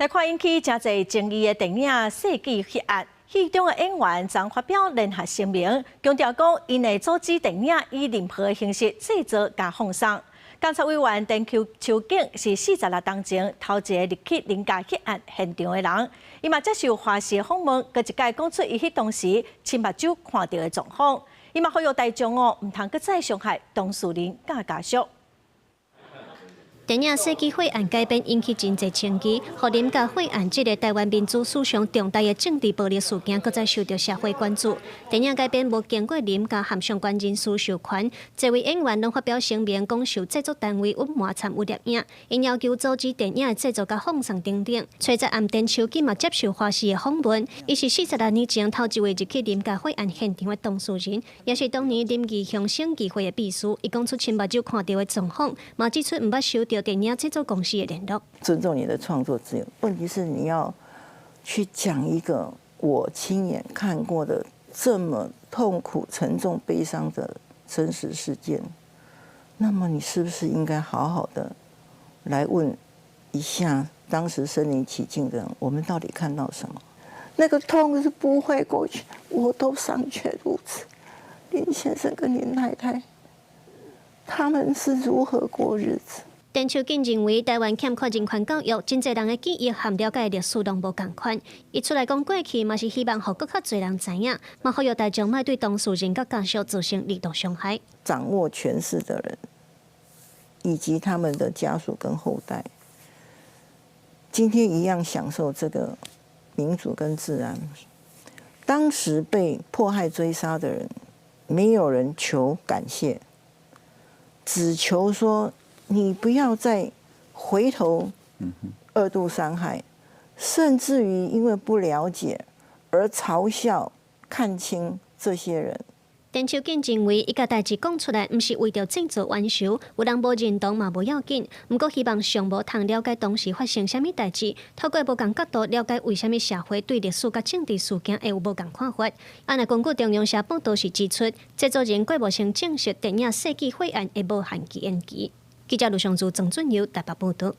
来看引起真侪争议的电影《世纪血案》，戏中的演员曾发表联合声明，强调讲因会阻止电影以任何形式制作甲放送。监察委员陈秋景是46当前头一个入去林家血案现场的人，伊嘛接受华视访问，佮一概讲出伊迄当时亲目睭看到的状况。伊嘛呼吁大众唔通佮再伤害当事人甲家属。 电影《世纪血案》改编引起真侪争议，互林家血案这个台湾民主史上重大的政治暴力事件，搁再受到社会关注。电影改编无经过林家和相关人士授权，这位演员拢发表声明，讲受制作单位隐瞒参与摄影，因要求阻止电影的制作甲放送等等。揣在暗电秋瑾嘛接受华视的访问，伊是46年前头一位入去林家血案现场的当事人，也是当年林义雄省议会的秘书。伊讲出亲目睭看到的状况，嘛指出毋捌收到 电影制作公司的联络，尊重你的创作自由。问题是你要去讲一个我亲眼看过的这么痛苦、沉重、悲伤的真实事件，那么你是不是应该好好的来问一下当时身临其境的人，我们到底看到什么？那个痛是不会过去，我都尚且如此。林先生跟林太太，他们是如何过日子？ 陈秋瑾认为，台湾欠缺人权教育，真侪人的记忆和了解历史拢无共款。伊出来讲过去，嘛是希望互更较侪人知影，嘛呼吁大众莫对当事人甲家属造成二度伤害。掌握权势的人，以及他们的家属跟后代，今天一样享受这个民主跟自然。当时被迫害追杀的人，没有人求感谢，只求说 你不要再回头二度伤害，甚至于因为不了解而嘲笑、看清这些人。陈秋瑾认为，伊甲代志讲出来，毋是为着制作冤仇，有人无认同嘛无要紧，毋过希望上无通了解当时发生啥物代志，透过无同角度了解为虾米社会对历史甲政治事件会有无同看法。按那根据中央社报道是指出，制作人郭无成证实电影《世纪血案》的无限期延期。记者卢尚珠、郑俊尧台北报道。